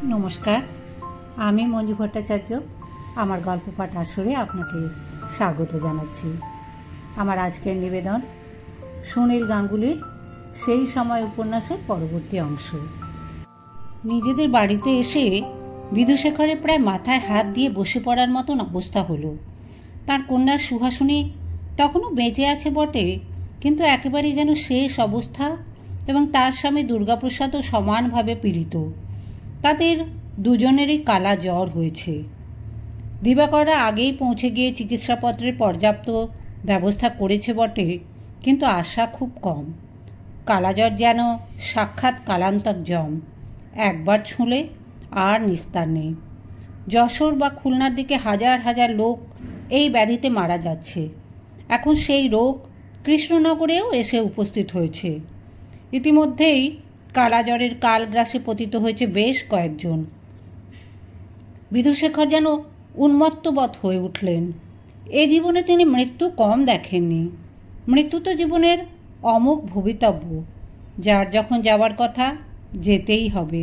নমস্কার, আমি মঞ্জু ভট্টাচার্য। আমার গল্প পাঠ আসরে আপনাকে স্বাগত জানাচ্ছি। আমার আজকের নিবেদন সুনীল গাঙ্গুলির সেই সময় উপন্যাসের পরবর্তী অংশ। নিজেদের বাড়িতে এসে বিধুশেখরের প্রায় মাথায় হাত দিয়ে বসে পড়ার মতন অবস্থা হলো। তার কন্যা সুহাসিনী তখনও বেঁচে আছে বটে, কিন্তু একেবারেই যেন শেষ অবস্থা, এবং তার স্বামী দুর্গাপ্রসাদও সমানভাবে পীড়িত। তাদের দুজনেরই কালা জ্বর হয়েছে। দিবাকররা আগেই পৌঁছে গিয়ে চিকিৎসাপত্রের পর্যাপ্ত ব্যবস্থা করেছে বটে, কিন্তু আশা খুব কম। কালাজ্বর যেন সাক্ষাৎ কালান্তক জম, একবার ছুঁলে আর নিস্তার নেই। যশোর বা খুলনার দিকে হাজার হাজার লোক এই ব্যাধিতে মারা যাচ্ছে। এখন সেই রোগ কৃষ্ণনগরেও এসে উপস্থিত হয়েছে। ইতিমধ্যেই কালাজ্বরের কালগ্রাসে পতিত হয়েছে বেশ কয়েকজন। বিধুশেখর যেন উন্মত্তবৎ হয়ে উঠলেন। এ জীবনে তিনি মৃত্যু কম দেখেননি। মৃত্যু তো জীবনের অমোঘ ভবিতব্য, যার যখন যাওয়ার কথা যেতেই হবে।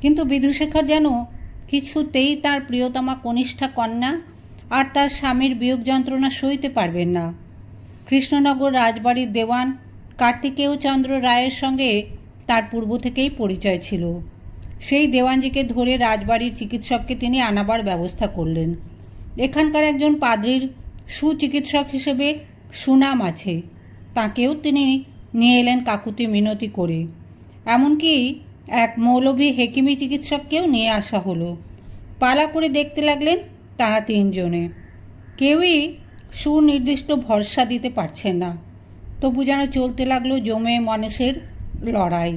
কিন্তু বিধুশেখর যেন কিছুতেই তার প্রিয়তমা কনিষ্ঠা কন্যা আর তার স্বামীর বিয়োগ যন্ত্রণা সইতে পারবেন না। কৃষ্ণনগর রাজবাড়ির দেওয়ান কার্তিকেয় চন্দ্র রায়ের সঙ্গে তার পূর্ব থেকেই পরিচয় ছিল। সেই দেওয়ানজিকে ধরে রাজবাড়ির চিকিৎসককে তিনি আনাবার ব্যবস্থা করলেন। এখানকার একজন পাদ্রির সুচিকিৎসক হিসেবে সুনাম আছে, তাকেও তিনি নিয়ে এলেন কাকুতি মিনতি করে। এমনকি এক মৌলভী হেকিমি চিকিৎসককেও নিয়ে আসা হলো। পালা করে দেখতে লাগলেন তারা তিনজনে। কেউই সুনির্দিষ্ট ভরসা দিতে পারছেন না, তবু যেন চলতে লাগলো জমে মানুষের লড়াই।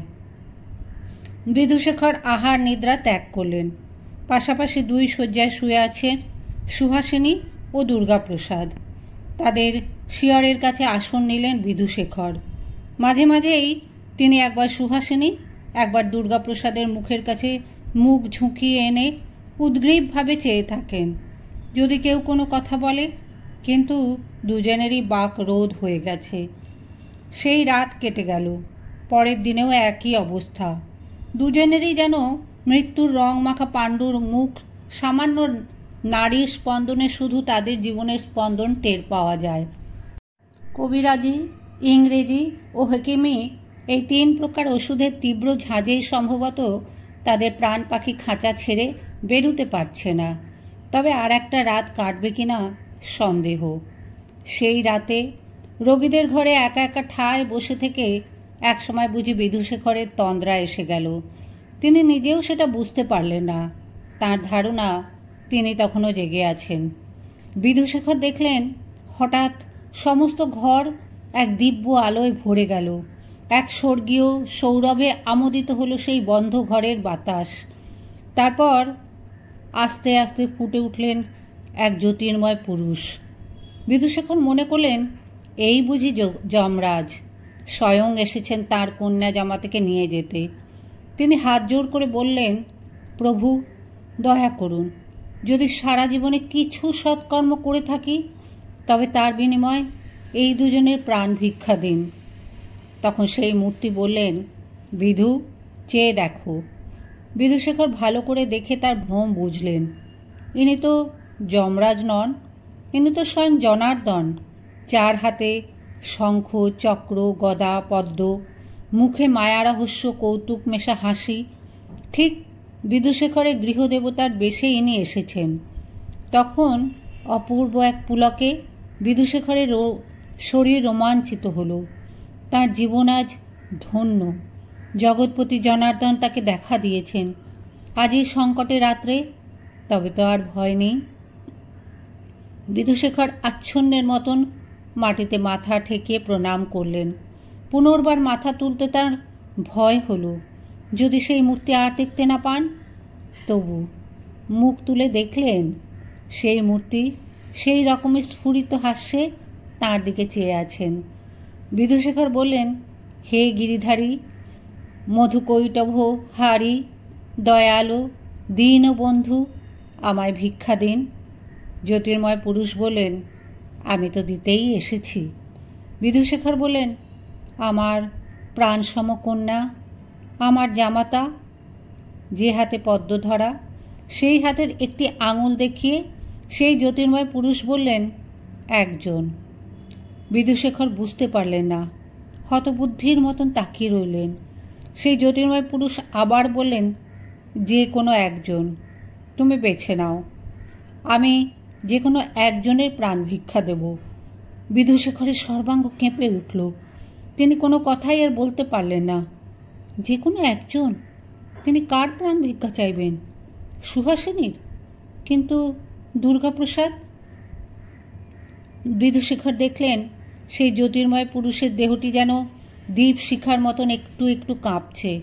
বিধুশেখর আহার নিদ্রা ত্যাগ করলেন। পাশাপাশি দুই শয্যায় শুয়ে আছেন সুহাসিনী ও দুর্গাপ্রসাদ। তাদের শিয়রের কাছে আসন নিলেন বিধুশেখর। মাঝে মাঝেই তিনি একবার সুহাসিনী একবার দুর্গাপ্রসাদের মুখের কাছে মুখ ঝুঁকিয়ে এনে উদ্গ্রীবভাবে চেয়ে থাকেন, যদি কেউ কোনো কথা বলে। কিন্তু দুজনেরই বাক রোধ হয়ে গেছে। সেই রাত কেটে গেল। পরের দিনেও একই অবস্থা। দুজনেরই যেন মৃত্যুর রং মাখা পাণ্ডুর মুখ। সামান্য নারীর স্পন্দনে শুধু তাদের জীবনের স্পন্দন টের পাওয়া যায়। কবিরাজি, ইংরেজি ও হেকিমি, এই তিন প্রকার ওষুধের তীব্র ঝাঁজেই সম্ভবত তাদের প্রাণ পাখি খাঁচা ছেড়ে বেরুতে পারছে না। তবে আর একটা রাত কাটবে কিনা সন্দেহ। সেই রাতে রোগীদের ঘরে একা একা ঠায় বসে থেকে একসময় বুঝি বিধুশেখরের তন্দ্রা এসে গেল। তিনি নিজেও সেটা বুঝতে পারলেন না। তার ধারণা তিনি তখনও জেগে আছেন। বিধুশেখর দেখলেন হঠাৎ সমস্ত ঘর এক দিব্য আলোয় ভরে গেল। এক স্বর্গীয় সৌরভে আমোদিত হলো সেই বন্ধ ঘরের বাতাস। তারপর আস্তে আস্তে ফুটে উঠলেন এক জ্যোতির্ময় পুরুষ। বিধুশেখর মনে করলেন এই বুঝি যমরাজ স্বয়ং এসেছেন তার কন্যা জামাতাকে নিয়ে যেতে। তিনি হাত জোড় করে বললেন, প্রভু দয়া করুন, যদি সারা জীবনে কিছু সৎকর্ম করে থাকি তবে তার বিনিময়ে এই দুজনের প্রাণ ভিক্ষা দিন। তখন সেই মূর্তি বললেন, বিধু চেয়ে দেখো। বিধুশেখর ভালো করে দেখে তার ভ্রম বুঝলেন। ইনি তো যমরাজ নন, ইনি তো স্বয়ং জনার্দন। চার হাতে শঙ্খ, চক্র, গদা, পদ্ম, মুখে মায়ারহস্য কৌতুক মেশা হাসি। ঠিক বিধুশেখরের গৃহদেবতার বেশে ইনি এসেছেন। তখন অপূর্ব এক পুলকে বিধুশেখরের শরীর রোমাঞ্চিত হল। তার জীবন আজ ধন্য। জগৎপতি জনার্দন তাকে দেখা দিয়েছেন আজ এই সংকটে রাত্রে। তবে তো আর ভয় নেই। বিধুশেখর আচ্ছন্নের মতন মাটিতে মাথা ঠেকিয়ে প্রণাম করলেন। পুনর্বার মাথা তুলতে তার ভয় হলো, যদি সেই মূর্তি আর দেখতে না পান। তবু মুখ তুলে দেখলেন সেই মূর্তি সেই রকমের স্ফুরিত হাস্যে তাঁর দিকে চেয়ে আছেন। বিধুশেখর বললেন, হে গিরিধারী, মধুকৈটভ হারি, দয়ালু দীনবন্ধু, আমায় ভিক্ষা দিন। জ্যোতির্ময় পুরুষ বললেন, আমি তো দিতেই এসেছি। বিধুশেখর বললেন, আমার প্রাণসম কন্যা, আমার জামাতা, যে হাতে পদ্ম ধরা, সেই হাতের একটি আঙুল দেখিয়ে সেই জ্যোতির্ময় পুরুষ বললেন, একজন। বিধুশেখর বুঝতে পারলেন না, হতবুদ্ধির মতন তাকিয়ে রইলেন। সেই জ্যোতির্ময় পুরুষ আবার বললেন, যে কোনো একজন, তুমি বেছে নাও, আমি যে কোনো একজনের প্রাণ ভিক্ষা দেব। বিধুশেখরের সর্বাঙ্গ কেঁপে উঠল। তিনি কোনো কথাই আর বলতে পারলেন না। যে কোনো একজন? তিনি কার প্রাণ ভিক্ষা চাইবেন? সুহাসিনীর? কিন্তু দুর্গাপ্রসাদ? বিধুশেখর দেখলেন সেই জ্যোতির্ময় পুরুষের দেহটি যেন দীপ শিখার মতন একটু একটু কাঁপছে।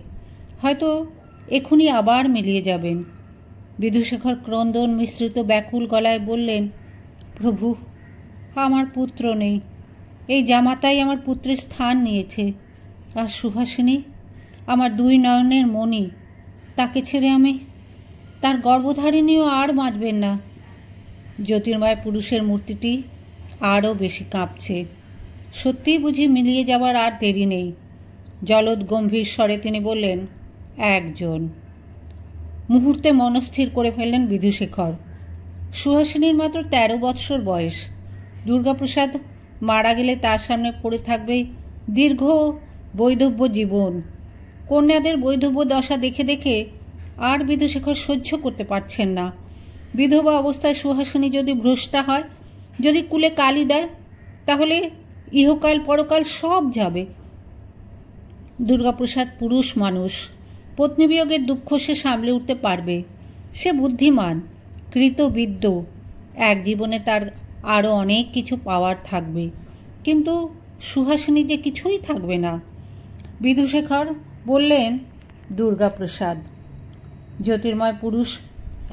হয়তো এখনই আবার মিলিয়ে যাবেন। বিধুশেখর ক্রন্দন মিশ্রিত ব্যাকুল গলায় বললেন, প্রভু, আমার পুত্র নেই। এই জামাতাই আমার পুত্রের স্থান নিয়েছে। আর সুহাসিনী আমার দুই নয়নের মণি, তাকে ছেড়ে আমি, তার গর্ভধারিণীও আর বাঁচবেন না। জ্যোতির্ময় পুরুষের মূর্তিটি আরও বেশি কাঁপছে। সত্যিই বুঝি মিলিয়ে যাবার আর দেরি নেই। জলদ গম্ভীর স্বরে তিনি বললেন, একজন। মুহূর্তে মনস্থির করে ফেললেন বিধুশেখর। সুহাসিনীর মাত্র 13 বৎসর বয়স। দুর্গাপ্রসাদ মারা গেলে তার সামনে পড়ে থাকবে দীর্ঘ বৈধব্য জীবন। কন্যাদের বৈধব্য দশা দেখে দেখে আর বিধুশেখর সহ্য করতে পারছেন না। বিধবা অবস্থায় সুহাসিনী যদি ভ্রষ্টা হয়, যদি কুলে কালি দেয়, তাহলে ইহকাল পরকাল সব যাবে। দুর্গাপ্রসাদ পুরুষ মানুষ, পত্নীবিয়োগের দুঃখ সে সামলে উঠতে পারবে। সে বুদ্ধিমান, কৃতবিদ্য। এক জীবনে তার আরও অনেক কিছু পাওয়ার থাকবে, কিন্তু সুহাসিনী যে কিছুই থাকবে না। বিধুশেখর বললেন, দুর্গাপ্রসাদ। জ্যোতির্ময় পুরুষ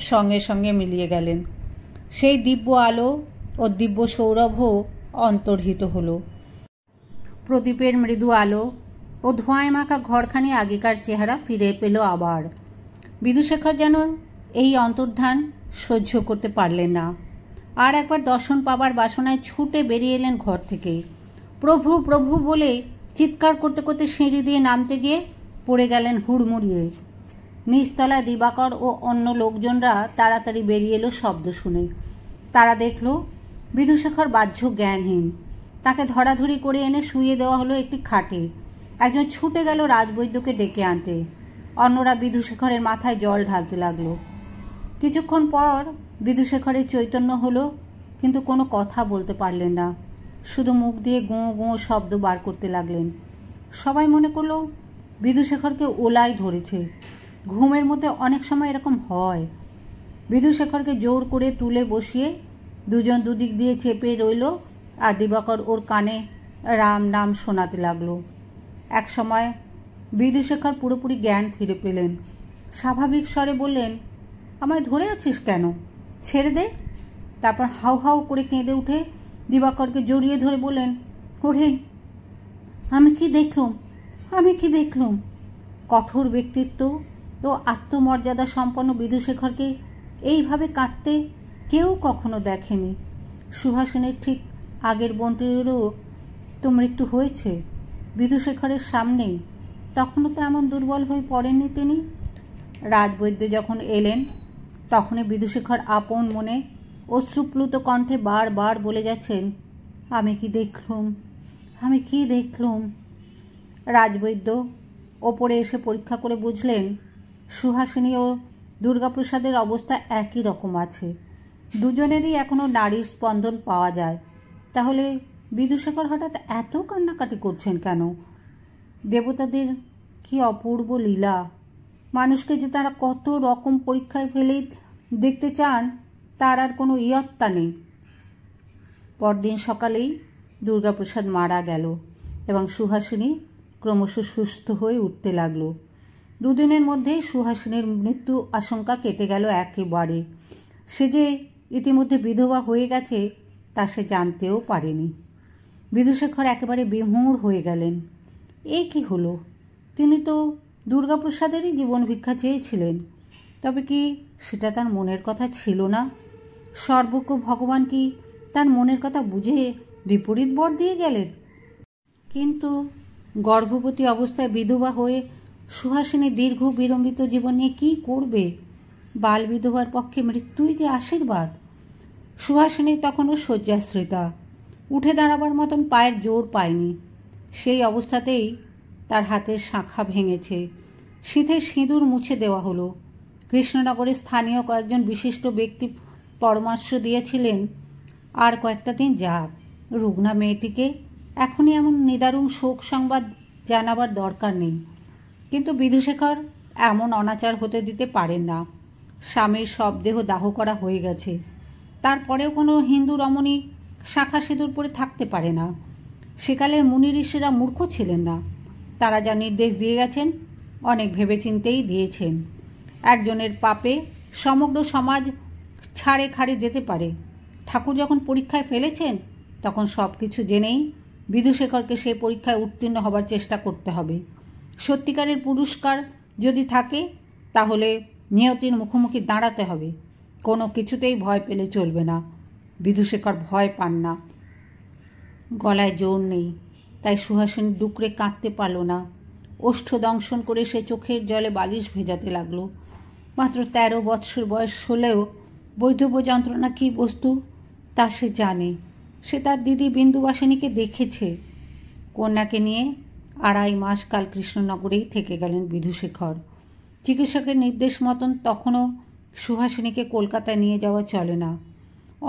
সঙ্গে সঙ্গে মিলিয়ে গেলেন। সেই দিব্য আলো ও দিব্য সৌরভও অন্তর্হিত হল। প্রদীপের মৃদু আলো ও ধোঁয়ায় মাখা ঘরখানি আগেকার চেহারা ফিরে পেল আবার। বিধুশেখর যেন এই অন্তর্ধান সহ্য করতে পারলেন না। আর একবার দর্শন পাবার বাসনায় ছুটে বেরিয়ে এলেন ঘর থেকে। প্রভু প্রভু বলে চিৎকার করতে করতে সিঁড়ি দিয়ে নামতে গিয়ে পড়ে গেলেন হুড়মুড়িয়ে। নিচতলায় দিবাকর ও অন্য লোকজনরা তাড়াতাড়ি বেরিয়ে এলো শব্দ শুনে। তারা দেখল বিধুশেখর বাহ্য জ্ঞানহীন। তাকে ধরাধরি করে এনে শুইয়ে দেওয়া হলো একটি খাটে। একজন ছুটে গেল রাজবৈদ্যকে ডেকে আনতে। অন্যরা বিধুশেখরের মাথায় জল ঢালতে লাগলো। কিছুক্ষণ পর বিধুশেখরের চৈতন্য হলো, কিন্তু কোনো কথা বলতে পারলেন না। শুধু মুখ দিয়ে গোঁ গোঁ শব্দ বার করতে লাগলেন। সবাই মনে করলো বিধুশেখরকে ওলাই ধরেছে। ঘুমের মধ্যে অনেক সময় এরকম হয়। বিধুশেখরকে জোর করে তুলে বসিয়ে দুজন দুদিক দিয়ে চেপে রইল, আর দিবাকর ওর কানে রাম নাম শোনাতে লাগলো। এক সময় বিধুশেখর পুরোপুরি জ্ঞান ফিরে পেলেন। স্বাভাবিক স্বরে বললেন, আমায় ধরে আছিস কেন? ছেড়ে দে। তারপর হাউ হাউ করে কেঁদে উঠে দিবাকরকে জড়িয়ে ধরে বললেন, ওরে, আমি কি দেখলুম, আমি কি দেখলুম? কঠোর ব্যক্তিত্ব ও আত্মমর্যাদা সম্পন্ন বিধুশেখরকে এইভাবে কাঁদতে কেউ কখনো দেখেনি। সুহাসিনীর ঠিক আগের বোনটিরও তো মৃত্যু হয়েছে বিধুশেখরের সামনেই। তখনও তো এমন দুর্বল হয়ে পড়েননি তিনি। রাজবৈদ্য যখন এলেন, তখনই বিধুশেখর আপন মনে অশ্রুপ্লুত কণ্ঠে বারবার বলে যাচ্ছেন, আমি কি দেখলুম, আমি কি দেখলুম। রাজবৈদ্য ওপরে এসে পরীক্ষা করে বুঝলেন সুহাসিনী ও দুর্গাপ্রসাদের অবস্থা একই রকম আছে। দুজনেরই এখনও নারীর স্পন্দন পাওয়া যায়। তাহলে বিধুশেখর হঠাৎ এত কান্নাকাটি করছেন কেন? দেবতাদের কি অপূর্ব লীলা! মানুষকে যে তারা কত রকম পরীক্ষায় ফেলেই দেখতে চান, তার আর কোনো ইয়ত্তা নেই। পরদিন সকালেই দুর্গাপ্রসাদ মারা গেল এবং সুহাসিনী ক্রমশ সুস্থ হয়ে উঠতে লাগল। দুদিনের মধ্যেই সুহাসিনীর মৃত্যু আশঙ্কা কেটে গেল একেবারে। সে যে ইতিমধ্যে বিধবা হয়ে গেছে তা সে জানতেও পারেনি। বিধুশেখর একেবারে বিমূঢ় হয়ে গেলেন। এ কি হলো? তিনি তো দুর্গাপ্রসাদেরই জীবন ভিক্ষা চেয়েছিলেন। তবে কি সেটা তার মনের কথা ছিল না? সর্বজ্ঞ ভগবান কি তার মনের কথা বুঝে বিপরীত বর দিয়ে গেলেন? কিন্তু গর্ভবতী অবস্থায় বিধবা হয়ে সুহাসিনী দীর্ঘ বিলম্বিত জীবন নিয়ে কী করবে? বাল বিধবার পক্ষে মৃত্যুই যে আশীর্বাদ। সুহাসিনী তখনও শয্যাশ্রিতা, উঠে দাঁড়াবার মতন পায়ের জোর পায়নি। সেই অবস্থাতেই তার হাতের শাঁখা ভেঙেছে। শীতের সিঁদুর মুছে দেওয়া হলো। কৃষ্ণনগরের স্থানীয় কয়েকজন বিশিষ্ট ব্যক্তি পরামর্শ দিয়েছিলেন আর কয়েকটা দিন যাক, রুগ্না মেয়েটিকে এখনই এমন নিদারুণ শোক সংবাদ জানাবার দরকার নেই। কিন্তু বিধুশেখর এমন অনাচার হতে দিতে পারেন না। স্বামীর শবদেহ দাহ করা হয়ে গেছে, তারপরেও কোনো হিন্দু রমণী শাঁখা সিঁদুর পরে থাকতে পারে না। সেকালের মুনি ঋষিরা মূর্খ ছিলেন না। তারা যা নির্দেশ দিয়ে গেছেন অনেক ভেবেচিন্তেই দিয়েছেন। একজনের পাপে সমগ্র সমাজ ছাড়ে খাড়ে যেতে পারে। ঠাকুর যখন পরীক্ষায় ফেলেছেন তখন সব কিছু জেনেই বিধুশেখরকে সেই পরীক্ষায় উত্তীর্ণ হবার চেষ্টা করতে হবে। সত্যিকারের পুরস্কার যদি থাকে তাহলে নিয়তির মুখোমুখি দাঁড়াতে হবে। কোনো কিছুতেই ভয় পেলে চলবে না। বিধুশেখর ভয় পান না। গলায় জোর নেই, তাই সুহাসিনী ডুকরে কাঁদতে পারল না। ওষ্ঠ দংশন করে সে চোখের জলে বালিশ ভেজাতে লাগলো। মাত্র 13 বৎসর বয়স হলেও বৈধব্য যন্ত্রণা কী বস্তু তা সে জানে। সে তার দিদি বিন্দুবাসিনীকে দেখেছে। কন্যাকে নিয়ে 2.5 মাস কাল কৃষ্ণনগরেই থেকে গেলেন বিধুশেখর। চিকিৎসকের নির্দেশ মতন তখনও সুহাসিনীকে কলকাতায় নিয়ে যাওয়া চলে না।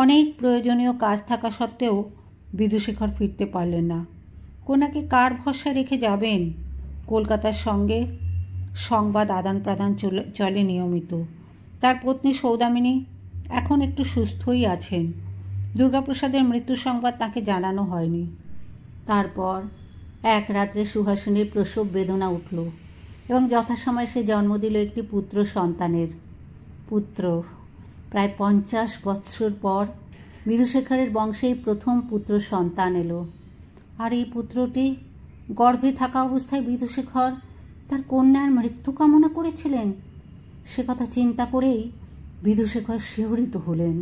অনেক প্রয়োজনীয় কাজ থাকা সত্ত্বেও বিধুশেখর ফিরতে পারলেন না। কন্যাকে কার ভরসা রেখে যাবেন? কলকাতার সঙ্গে সংবাদ আদান প্রদান চলে নিয়মিত। তার পত্নী সৌদামিনী এখন একটু সুস্থই আছেন। দুর্গাপ্রসাদের মৃত্যু সংবাদ তাকে জানানো হয়নি। তারপর এক রাত্রে সুহাসিনীর প্রসব বেদনা উঠল এবং যথাসময়ে সে জন্ম দিল একটি পুত্র সন্তানের। পুত্র। প্রায় 50 বৎসর পর বিধুশেখরের বংশেই প্রথম পুত্র সন্তান এলো। আর এই পুত্রটি গর্ভে থাকা অবস্থায় বিধুশেখর তার কন্যার মৃত্যু কামনা করেছিলেন। সে কথা চিন্তা করেই বিধুশেখর শিহরিত হলেন।